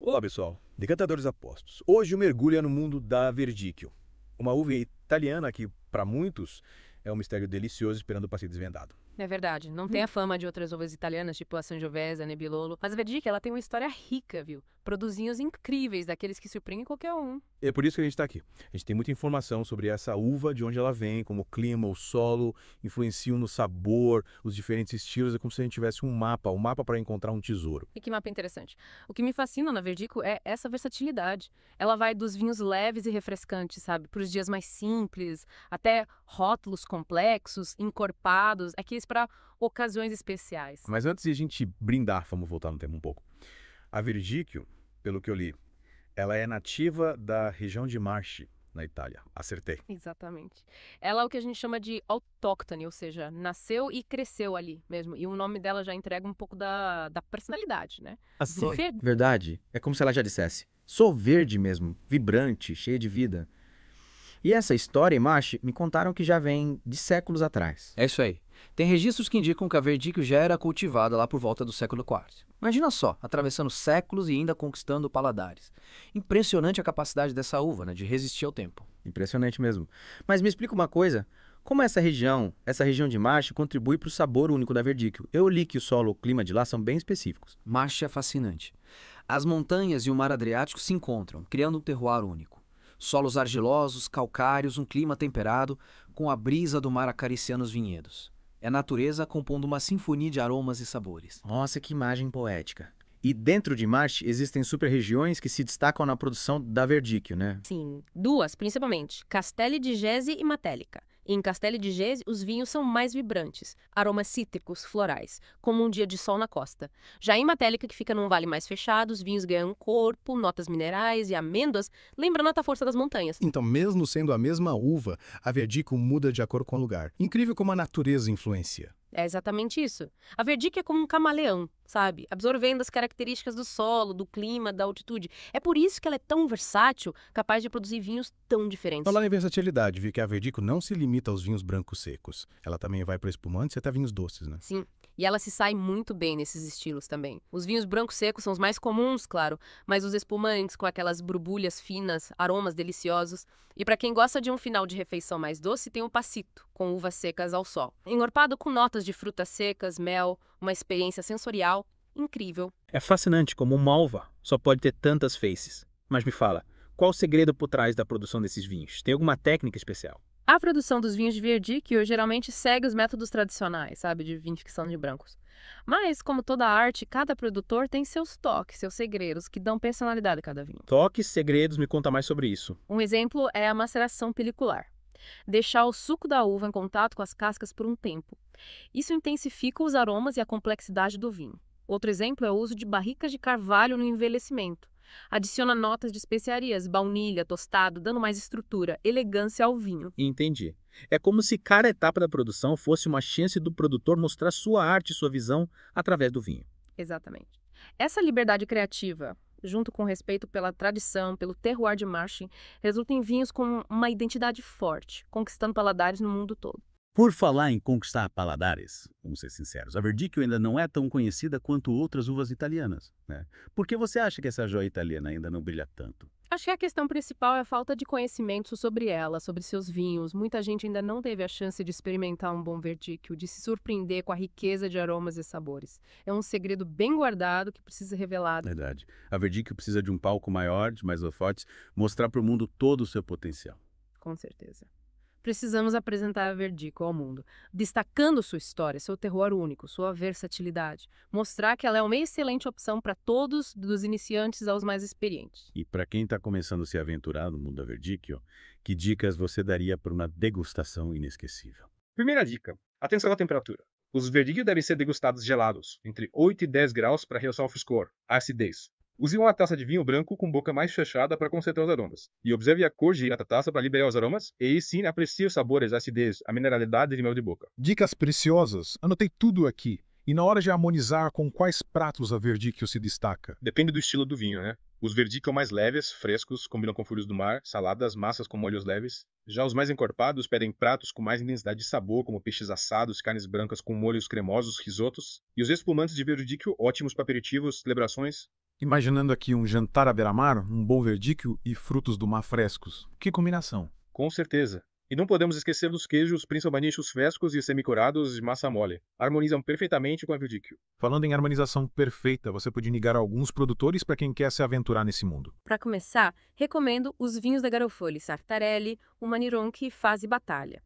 Olá, pessoal. Decantadores apostos. Hoje o mergulho é no mundo da Verdicchio, uma uva italiana que, para muitos, é um mistério delicioso esperando para ser desvendado. É verdade, não tem a fama de outras uvas italianas, tipo a Sangiovese, a Nebbiolo, mas a Verdica, ela tem uma história rica, viu? Produz vinhos incríveis, daqueles que surpreendem qualquer um. É por isso que a gente está aqui. A gente tem muita informação sobre essa uva, de onde ela vem, como o clima, o solo influenciam no sabor, os diferentes estilos. É como se a gente tivesse um mapa para encontrar um tesouro. E que mapa interessante. O que me fascina na Verdico é essa versatilidade. Ela vai dos vinhos leves e refrescantes, sabe, para os dias mais simples, até rótulos complexos, encorpados, aqueles para ocasiões especiais. Mas antes de a gente brindar, vamos voltar no tempo um pouco. A Verdicchio, pelo que eu li, ela é nativa da região de Marche, na Itália. Acertei. Exatamente. Ela é o que a gente chama de autóctone, ou seja, nasceu e cresceu ali mesmo. E o nome dela já entrega um pouco da personalidade, né? Assim, Ver- verdade. É como se ela já dissesse: sou verde mesmo, vibrante, cheia de vida. E essa história, Imache, me contaram que já vem de séculos atrás. É isso aí. Tem registros que indicam que a verdicchio já era cultivada lá por volta do século IV. Imagina só, atravessando séculos e ainda conquistando paladares. Impressionante a capacidade dessa uva, né, de resistir ao tempo. Impressionante mesmo. Mas me explica uma coisa: como essa região de Imache, contribui para o sabor único da Verdicchio? Eu li que o solo e o clima de lá são bem específicos. Marcha é fascinante. As montanhas e o mar Adriático se encontram, criando um terroir único. Solos argilosos, calcários, um clima temperado, com a brisa do mar acariciando os vinhedos. É a natureza compondo uma sinfonia de aromas e sabores. Nossa, que imagem poética. E dentro de Imache existem super-regiões que se destacam na produção da Verdicchio, né? Sim, duas principalmente, Castelli di Gese e Matélica. Em Castelli di Gese, os vinhos são mais vibrantes, aromas cítricos, florais, como um dia de sol na costa. Já em Matélica, que fica num vale mais fechado, os vinhos ganham corpo, notas minerais e amêndoas, lembrando a força das montanhas. Então, mesmo sendo a mesma uva, a Verdico muda de acordo com o lugar. Incrível como a natureza influencia. É exatamente isso. A Verdica é como um camaleão, sabe? Absorvendo as características do solo, do clima, da altitude. É por isso que ela é tão versátil, capaz de produzir vinhos tão diferentes. Falar em versatilidade, vi que a Verdico não se limita aos vinhos brancos secos. Ela também vai para espumantes e até vinhos doces, né? Sim, e ela se sai muito bem nesses estilos também. Os vinhos brancos secos são os mais comuns, claro, mas os espumantes com aquelas borbulhas finas, aromas deliciosos. E para quem gosta de um final de refeição mais doce, tem o passito, com uvas secas ao sol. Encorpado com notas de frutas secas, mel, uma experiência sensorial incrível. É fascinante como uma uva só pode ter tantas faces. Mas me fala, qual o segredo por trás da produção desses vinhos? Tem alguma técnica especial? A produção dos vinhos de Verdicchio geralmente segue os métodos tradicionais, sabe, de vinificação de brancos. Mas, como toda arte, cada produtor tem seus toques, seus segredos, que dão personalidade a cada vinho. Toques, segredos, me conta mais sobre isso. Um exemplo é a maceração pelicular. Deixar o suco da uva em contato com as cascas por um tempo. Isso intensifica os aromas e a complexidade do vinho. Outro exemplo é o uso de barricas de carvalho no envelhecimento. Adiciona notas de especiarias, baunilha, tostado, dando mais estrutura, elegância ao vinho. Entendi. É como se cada etapa da produção fosse uma chance do produtor mostrar sua arte e sua visão através do vinho. Exatamente. Essa liberdade criativa, junto com respeito pela tradição, pelo terroir de Marche, resulta em vinhos com uma identidade forte, conquistando paladares no mundo todo. Por falar em conquistar paladares, vamos ser sinceros, a Verdicchio ainda não é tão conhecida quanto outras uvas italianas, né? Por que você acha que essa joia italiana ainda não brilha tanto? Acho que a questão principal é a falta de conhecimento sobre ela, sobre seus vinhos. Muita gente ainda não teve a chance de experimentar um bom verdicchio, de se surpreender com a riqueza de aromas e sabores. É um segredo bem guardado que precisa ser revelado. Verdade. A Verdicchio precisa de um palco maior, de mais holofotes, mostrar para o mundo todo o seu potencial. Com certeza. Precisamos apresentar a Verdico ao mundo, destacando sua história, seu terroir único, sua versatilidade. Mostrar que ela é uma excelente opção para todos, dos iniciantes aos mais experientes. E para quem está começando a se aventurar no mundo da Verdicchio, que dicas você daria para uma degustação inesquecível? Primeira dica: atenção à temperatura. Os verdicchio devem ser degustados gelados, entre 8 e 10 graus para realçar o frescor, a acidez. Use uma taça de vinho branco com boca mais fechada para concentrar os aromas. E observe a cor de da taça para liberar os aromas, e aí sim aprecie os sabores, a acidez, a mineralidade de mel de boca. Dicas preciosas, anotei tudo aqui. E na hora de harmonizar, com quais pratos a Verdicchio se destaca? Depende do estilo do vinho, né? Os verdicchio mais leves, frescos, combinam com frutos do mar, saladas, massas com molhos leves. Já os mais encorpados pedem pratos com mais intensidade de sabor, como peixes assados, carnes brancas com molhos cremosos, risotos. E os espumantes de verdicchio, ótimos para aperitivos, celebrações. Imaginando aqui um jantar à beira-mar, um bom verdíquio e frutos do mar frescos. Que combinação. Com certeza. E não podemos esquecer dos queijos, principalmente os frescos e semicurados de massa mole. Harmonizam perfeitamente com a verdicchio. Falando em harmonização perfeita, você pode indicar alguns produtores para quem quer se aventurar nesse mundo. Para começar, recomendo os vinhos da Garofoli, Sartarelli, o Manironchi e Fase Batalha.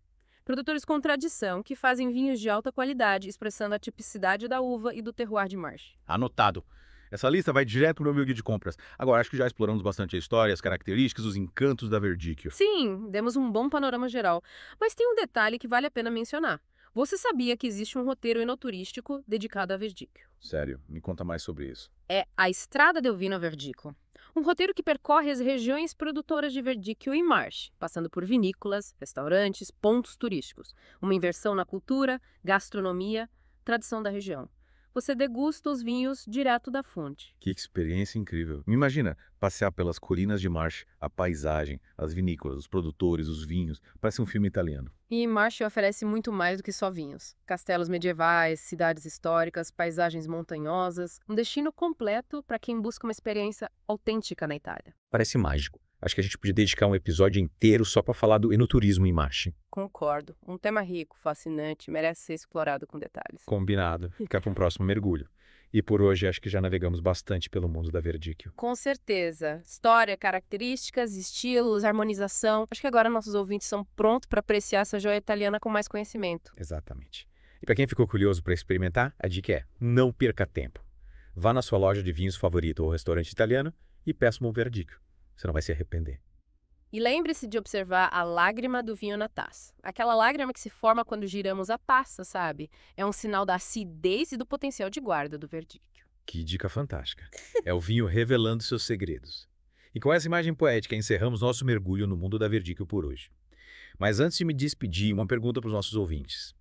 Produtores com tradição que fazem vinhos de alta qualidade, expressando a tipicidade da uva e do terroir de Marche. Anotado. Essa lista vai direto no meu guia de compras. Agora, acho que já exploramos bastante a história, as características, os encantos da Verdicchio. Sim, demos um bom panorama geral, mas tem um detalhe que vale a pena mencionar. Você sabia que existe um roteiro enoturístico dedicado a Verdicchio? Sério, me conta mais sobre isso. É a Estrada del Vino Verdicchio. Um roteiro que percorre as regiões produtoras de Verdicchio e Marche, passando por vinícolas, restaurantes, pontos turísticos. Uma inversão na cultura, gastronomia, tradição da região. Você degusta os vinhos direto da fonte. Que experiência incrível. Me imagina passear pelas colinas de Marche, a paisagem, as vinícolas, os produtores, os vinhos. Parece um filme italiano. E Marche oferece muito mais do que só vinhos. Castelos medievais, cidades históricas, paisagens montanhosas. Um destino completo para quem busca uma experiência autêntica na Itália. Parece mágico. Acho que a gente podia dedicar um episódio inteiro só para falar do enoturismo em Marche. Concordo. Um tema rico, fascinante, merece ser explorado com detalhes. Combinado. Fica para um próximo mergulho. E por hoje acho que já navegamos bastante pelo mundo da Verdicchio. Com certeza. História, características, estilos, harmonização. Acho que agora nossos ouvintes são prontos para apreciar essa joia italiana com mais conhecimento. Exatamente. E para quem ficou curioso para experimentar, a dica é: não perca tempo. Vá na sua loja de vinhos favorita ou restaurante italiano e peça um Verdicchio. Você não vai se arrepender. E lembre-se de observar a lágrima do vinho na taça. Aquela lágrima que se forma quando giramos a taça, sabe? É um sinal da acidez e do potencial de guarda do Verdicchio. Que dica fantástica. É o vinho revelando seus segredos. E com essa imagem poética encerramos nosso mergulho no mundo da Verdicchio por hoje. Mas antes de me despedir, uma pergunta para os nossos ouvintes.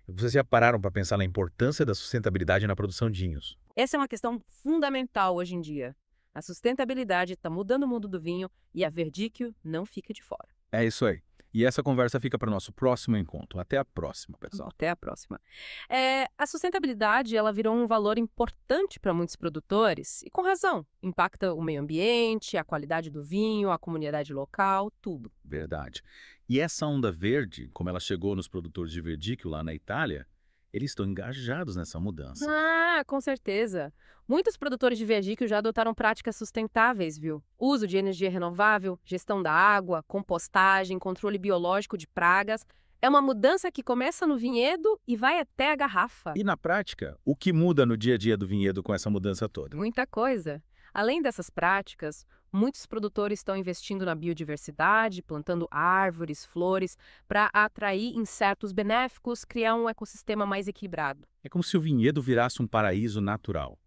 Vocês já pararam para pensar na importância da sustentabilidade na produção de vinhos? Essa é uma questão fundamental hoje em dia. A sustentabilidade está mudando o mundo do vinho e a Verdicchio não fica de fora. É isso aí. E essa conversa fica para o nosso próximo encontro. Até a próxima, pessoal. Até a próxima. A sustentabilidade ela virou um valor importante para muitos produtores e com razão. Impacta o meio ambiente, a qualidade do vinho, a comunidade local, tudo. Verdade. E essa onda verde, como ela chegou nos produtores de Verdicchio lá na Itália, eles estão engajados nessa mudança. Ah, com certeza. Muitos produtores de Verdicchio já adotaram práticas sustentáveis, viu? Uso de energia renovável, gestão da água, compostagem, controle biológico de pragas. É uma mudança que começa no vinhedo e vai até a garrafa. E na prática, o que muda no dia a dia do vinhedo com essa mudança toda? Muita coisa. Além dessas práticas, muitos produtores estão investindo na biodiversidade, plantando árvores, flores, para atrair insetos benéficos, criar um ecossistema mais equilibrado. É como se o vinhedo virasse um paraíso natural.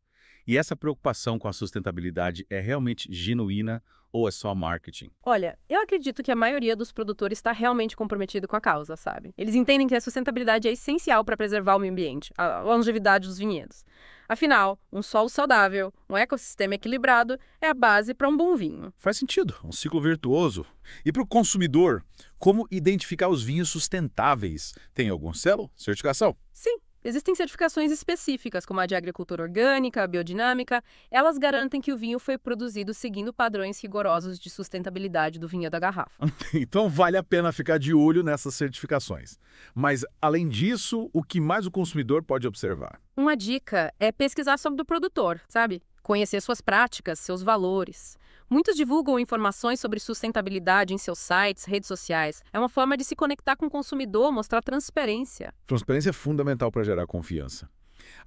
E essa preocupação com a sustentabilidade é realmente genuína ou é só marketing? Olha, eu acredito que a maioria dos produtores está realmente comprometido com a causa, sabe? Eles entendem que a sustentabilidade é essencial para preservar o meio ambiente, a longevidade dos vinhedos. Afinal, um solo saudável, um ecossistema equilibrado é a base para um bom vinho. Faz sentido, um ciclo virtuoso. E para o consumidor, como identificar os vinhos sustentáveis? Tem algum selo? Certificação? Sim. Existem certificações específicas, como a de agricultura orgânica, biodinâmica. Elas garantem que o vinho foi produzido seguindo padrões rigorosos de sustentabilidade do vinho da garrafa. Então vale a pena ficar de olho nessas certificações. Mas, além disso, o que mais o consumidor pode observar? Uma dica é pesquisar sobre o produtor, sabe? Conhecer suas práticas, seus valores. Muitos divulgam informações sobre sustentabilidade em seus sites, redes sociais. É uma forma de se conectar com o consumidor, mostrar transparência. Transparência é fundamental para gerar confiança.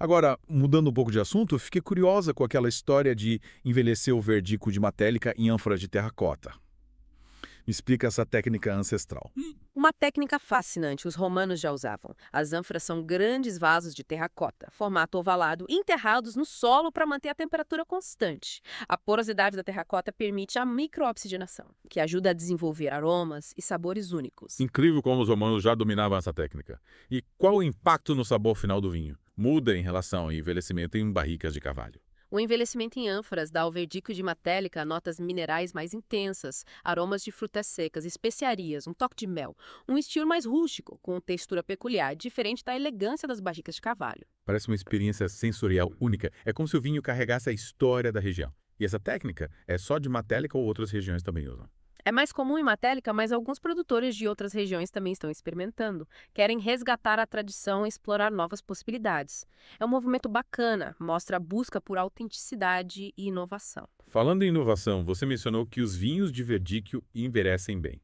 Agora, mudando um pouco de assunto, eu fiquei curiosa com aquela história de envelhecer o Verdicchio de Matélica em ânfora de terracota. Me explica essa técnica ancestral. Uma técnica fascinante, os romanos já usavam. As ânforas são grandes vasos de terracota, formato ovalado, enterrados no solo para manter a temperatura constante. A porosidade da terracota permite a microoxigenação, que ajuda a desenvolver aromas e sabores únicos. Incrível como os romanos já dominavam essa técnica. E qual o impacto no sabor final do vinho? Muda em relação ao envelhecimento em barricas de carvalho? O envelhecimento em ânforas dá ao verdicchio de Matélica notas minerais mais intensas, aromas de frutas secas, especiarias, um toque de mel, um estilo mais rústico, com textura peculiar, diferente da elegância das barricas de carvalho. Parece uma experiência sensorial única. É como se o vinho carregasse a história da região. E essa técnica é só de Matélica ou outras regiões também usam? É mais comum em Matélica, mas alguns produtores de outras regiões também estão experimentando. Querem resgatar a tradição e explorar novas possibilidades. É um movimento bacana, mostra a busca por autenticidade e inovação. Falando em inovação, você mencionou que os vinhos de verdicchio envelhecem bem.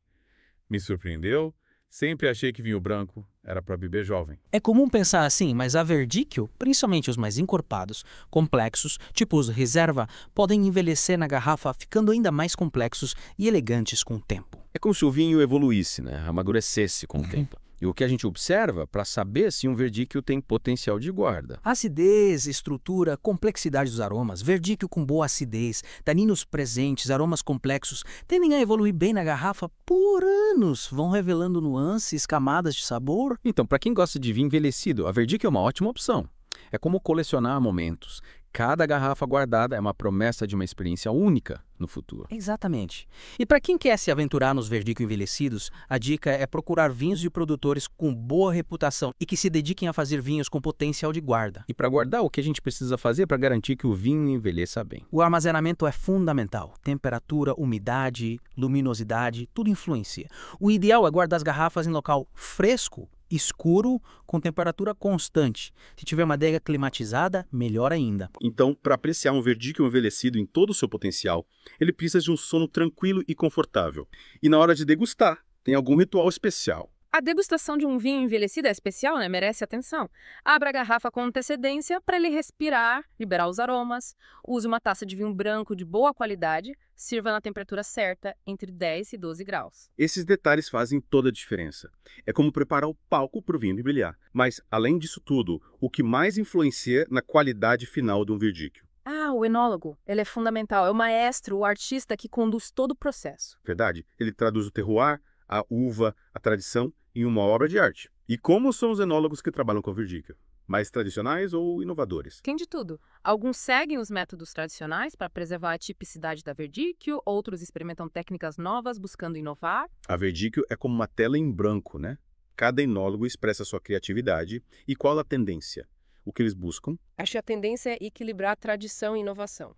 Me surpreendeu. Sempre achei que vinho branco era para beber jovem. É comum pensar assim, mas a verdicchio, principalmente os mais encorpados, complexos, tipo os reserva, podem envelhecer na garrafa ficando ainda mais complexos e elegantes com o tempo. É como se o vinho evoluísse, né? Amadurecesse com o tempo. E o que a gente observa para saber se um verdicchio tem potencial de guarda. Acidez, estrutura, complexidade dos aromas, verdicchio com boa acidez, taninos presentes, aromas complexos, tendem a evoluir bem na garrafa por anos, vão revelando nuances, camadas de sabor. Então, para quem gosta de vinho envelhecido, a verdicchio é uma ótima opção. É como colecionar momentos. Cada garrafa guardada é uma promessa de uma experiência única no futuro. Exatamente. E para quem quer se aventurar nos verdicchio envelhecidos, a dica é procurar vinhos de produtores com boa reputação e que se dediquem a fazer vinhos com potencial de guarda. E para guardar, o que a gente precisa fazer para garantir que o vinho envelheça bem? O armazenamento é fundamental. Temperatura, umidade, luminosidade, tudo influencia. O ideal é guardar as garrafas em local fresco, escuro, com temperatura constante. Se tiver uma adega climatizada, melhor ainda. Então, para apreciar um verdicchio envelhecido em todo o seu potencial, ele precisa de um sono tranquilo e confortável. E na hora de degustar, tem algum ritual especial. A degustação de um vinho envelhecido é especial, né? Merece atenção. Abra a garrafa com antecedência para ele respirar, liberar os aromas. Use uma taça de vinho branco de boa qualidade. Sirva na temperatura certa, entre 10 e 12 graus. Esses detalhes fazem toda a diferença. É como preparar o palco para o vinho brilhar. Mas, além disso tudo, o que mais influencia na qualidade final de um verdicchio? O enólogo. Ele é fundamental. É o maestro, o artista que conduz todo o processo. Verdade? Ele traduz o terroir, a uva, a tradição em uma obra de arte. E como são os enólogos que trabalham com verdicchio? Mais tradicionais ou inovadores? Tem de tudo. Alguns seguem os métodos tradicionais para preservar a tipicidade da verdicchio, outros experimentam técnicas novas buscando inovar. A verdicchio é como uma tela em branco, né? Cada enólogo expressa sua criatividade. E qual a tendência? O que eles buscam? Acho que a tendência é equilibrar tradição e inovação.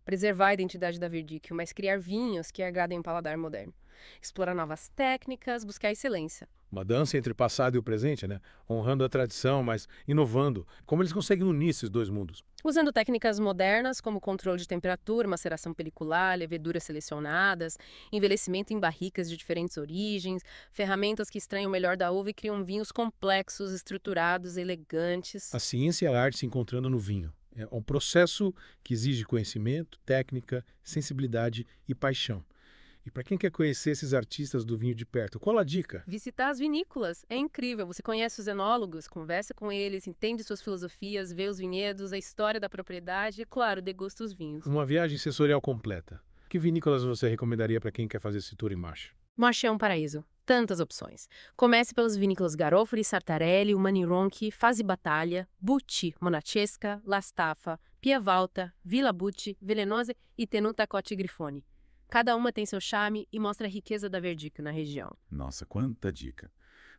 Preservar a identidade da verdicchio, mas criar vinhos que agradem o paladar moderno. Explorar novas técnicas, buscar excelência. Uma dança entre o passado e o presente, né? Honrando a tradição, mas inovando. Como eles conseguem unir esses dois mundos? Usando técnicas modernas como controle de temperatura, maceração pelicular, leveduras selecionadas, envelhecimento em barricas de diferentes origens, ferramentas que extraem o melhor da uva e criam vinhos complexos, estruturados, elegantes. A ciência e a arte se encontrando no vinho. É um processo que exige conhecimento, técnica, sensibilidade e paixão. E para quem quer conhecer esses artistas do vinho de perto, qual a dica? Visitar as vinícolas. É incrível. Você conhece os enólogos, conversa com eles, entende suas filosofias, vê os vinhedos, a história da propriedade e, claro, degusta os vinhos. Uma viagem sensorial completa. Que vinícolas você recomendaria para quem quer fazer esse tour em marcha? Marche é um paraíso. Tantas opções. Comece pelas vinícolas Garofoli, Sartarelli, Umani-Ronchi, Fasi Battaglia, Bucci, Monachesca, L'Astafa, Pia Valta, Villa Bucci, Velenosa e Tenuta Cote Grifoni. Cada uma tem seu charme e mostra a riqueza da verdicchio na região. Nossa, quanta dica.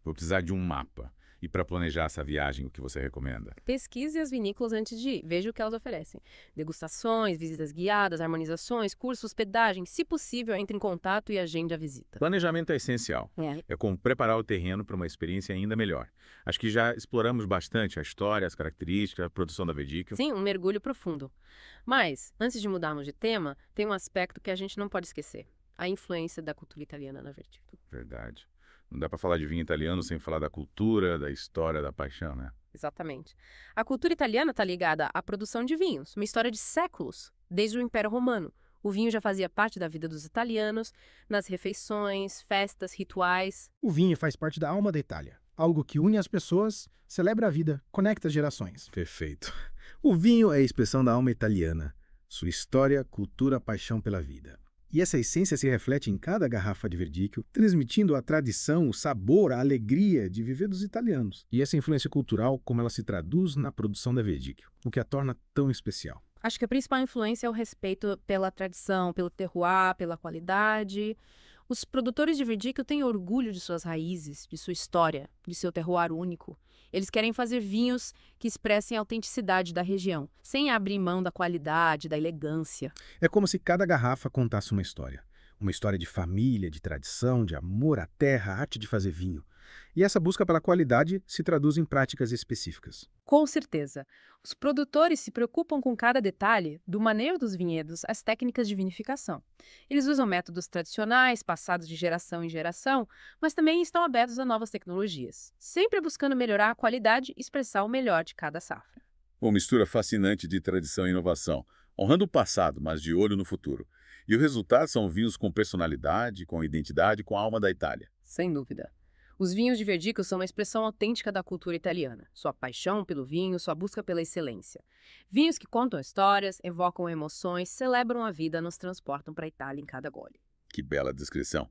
Vou precisar de um mapa. E para planejar essa viagem, o que você recomenda? Pesquise as vinícolas antes de ir. Veja o que elas oferecem. Degustações, visitas guiadas, harmonizações, cursos, hospedagem. Se possível, entre em contato e agende a visita. Planejamento é essencial. É como preparar o terreno para uma experiência ainda melhor. Acho que já exploramos bastante a história, as características, a produção da verdicchio. Sim, um mergulho profundo. Mas, antes de mudarmos de tema, tem um aspecto que a gente não pode esquecer. A influência da cultura italiana na verdicchio. Verdade. Não dá para falar de vinho italiano sem falar da cultura, da história, da paixão, né? Exatamente. A cultura italiana está ligada à produção de vinhos, uma história de séculos, desde o Império Romano. O vinho já fazia parte da vida dos italianos, nas refeições, festas, rituais. O vinho faz parte da alma da Itália, algo que une as pessoas, celebra a vida, conecta as gerações. Perfeito. O vinho é a expressão da alma italiana, sua história, cultura, paixão pela vida. E essa essência se reflete em cada garrafa de verdicchio, transmitindo a tradição, o sabor, a alegria de viver dos italianos. E essa influência cultural, como ela se traduz na produção da verdicchio, o que a torna tão especial. Acho que a principal influência é o respeito pela tradição, pelo terroir, pela qualidade. Os produtores de verdicchio têm orgulho de suas raízes, de sua história, de seu terroir único. Eles querem fazer vinhos que expressem a autenticidade da região, sem abrir mão da qualidade, da elegância. É como se cada garrafa contasse uma história. Uma história de família, de tradição, de amor à terra, à arte de fazer vinho. E essa busca pela qualidade se traduz em práticas específicas. Com certeza. Os produtores se preocupam com cada detalhe, do manejo dos vinhedos às técnicas de vinificação. Eles usam métodos tradicionais, passados de geração em geração, mas também estão abertos a novas tecnologias, sempre buscando melhorar a qualidade e expressar o melhor de cada safra. Uma mistura fascinante de tradição e inovação, honrando o passado, mas de olho no futuro. E o resultado são vinhos com personalidade, com identidade, com a alma da Itália. Sem dúvida. Os vinhos de verdicchio são uma expressão autêntica da cultura italiana, sua paixão pelo vinho, sua busca pela excelência. Vinhos que contam histórias, evocam emoções, celebram a vida, nos transportam para a Itália em cada gole. Que bela descrição.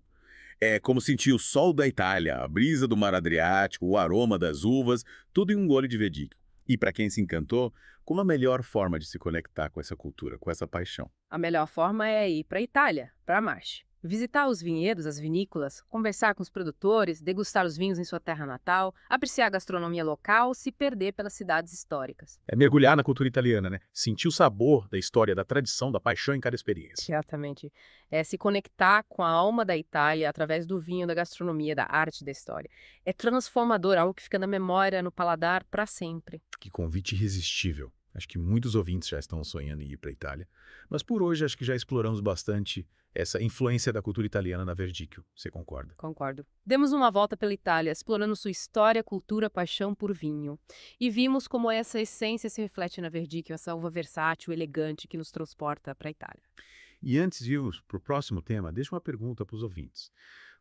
É como sentir o sol da Itália, a brisa do mar Adriático, o aroma das uvas, tudo em um gole de verdicchio. E para quem se encantou, como a melhor forma de se conectar com essa cultura, com essa paixão? A melhor forma é ir para a Itália, para Marche. Visitar os vinhedos, as vinícolas, conversar com os produtores, degustar os vinhos em sua terra natal, apreciar a gastronomia local, se perder pelas cidades históricas. É mergulhar na cultura italiana, né? Sentir o sabor da história, da tradição, da paixão em cada experiência. Exatamente. É se conectar com a alma da Itália através do vinho, da gastronomia, da arte, da história. É transformador, algo que fica na memória, no paladar, para sempre. Que convite irresistível. Acho que muitos ouvintes já estão sonhando em ir para a Itália. Mas por hoje acho que já exploramos bastante essa influência da cultura italiana na Verdicchio. Você concorda? Concordo. Demos uma volta pela Itália, explorando sua história, cultura, paixão por vinho. E vimos como essa essência se reflete na Verdicchio, essa uva versátil, elegante que nos transporta para a Itália. E antes de irmos para o próximo tema, deixa uma pergunta para os ouvintes.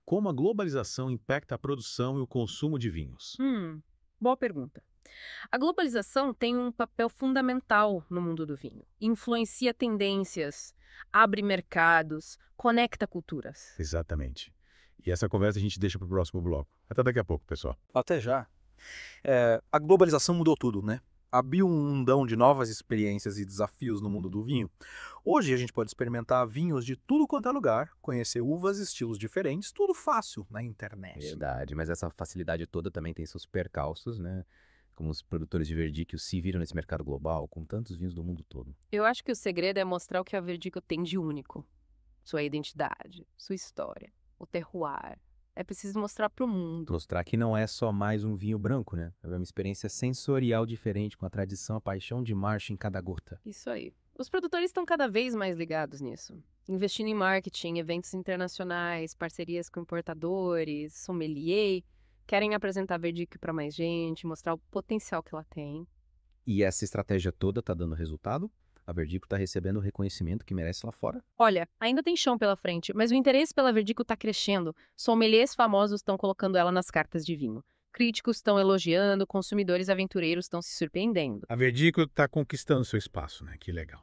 Como a globalização impacta a produção e o consumo de vinhos? Boa pergunta. A globalização tem um papel fundamental no mundo do vinho. Influencia tendências, abre mercados, conecta culturas. Exatamente. E essa conversa a gente deixa para o próximo bloco. Até daqui a pouco, pessoal. Até já. A globalização mudou tudo, né? Abriu um mundão de novas experiências e desafios no mundo do vinho. Hoje a gente pode experimentar vinhos de tudo quanto é lugar, conhecer uvas, estilos diferentes, tudo fácil na internet. Verdade, mas essa facilidade toda também tem seus percalços, né? Como os produtores de verdicchio se viram nesse mercado global, com tantos vinhos do mundo todo. Eu acho que o segredo é mostrar o que a Verdicchio tem de único. Sua identidade, sua história, o terroir. É preciso mostrar para o mundo. Mostrar que não é só mais um vinho branco, né? É uma experiência sensorial diferente, com a tradição, a paixão de marcha em cada gota. Isso aí. Os produtores estão cada vez mais ligados nisso. Investindo em marketing, eventos internacionais, parcerias com importadores, sommelier. Querem apresentar a Verdicchio para mais gente, mostrar o potencial que ela tem. E essa estratégia toda tá dando resultado? A Verdicchio tá recebendo o reconhecimento que merece lá fora? Olha, ainda tem chão pela frente, mas o interesse pela Verdicchio está crescendo. Sommeliers famosos estão colocando ela nas cartas de vinho. Críticos estão elogiando, consumidores aventureiros estão se surpreendendo. A Verdicchio está conquistando seu espaço, né? Que legal.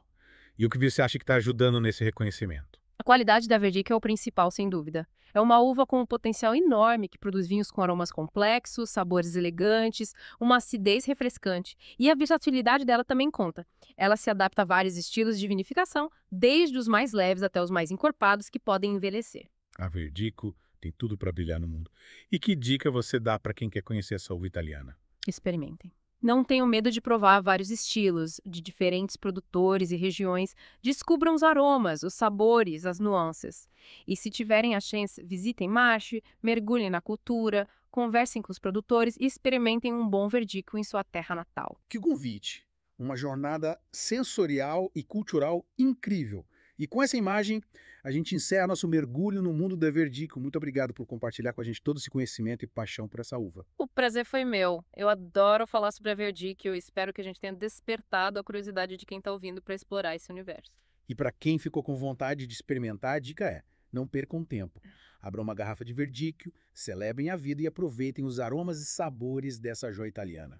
E o que você acha que está ajudando nesse reconhecimento? A qualidade da Verdicchio é o principal, sem dúvida. É uma uva com um potencial enorme que produz vinhos com aromas complexos, sabores elegantes, uma acidez refrescante. E a versatilidade dela também conta. Ela se adapta a vários estilos de vinificação, desde os mais leves até os mais encorpados, que podem envelhecer. A Verdicchio tem tudo para brilhar no mundo. E que dica você dá para quem quer conhecer essa uva italiana? Experimentem. Não tenham medo de provar vários estilos, de diferentes produtores e regiões. Descubram os aromas, os sabores, as nuances. E se tiverem a chance, visitem Marche, mergulhem na cultura, conversem com os produtores e experimentem um bom Verdicchio em sua terra natal. Que convite! Uma jornada sensorial e cultural incrível. E com essa imagem, a gente encerra nosso mergulho no mundo da Verdicchio. Muito obrigado por compartilhar com a gente todo esse conhecimento e paixão por essa uva. O prazer foi meu. Eu adoro falar sobre a Verdicchio e espero que a gente tenha despertado a curiosidade de quem está ouvindo para explorar esse universo. E para quem ficou com vontade de experimentar, a dica é: não percam tempo. Abram uma garrafa de Verdicchio, celebrem a vida e aproveitem os aromas e sabores dessa joia italiana.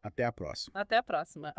Até a próxima. Até a próxima.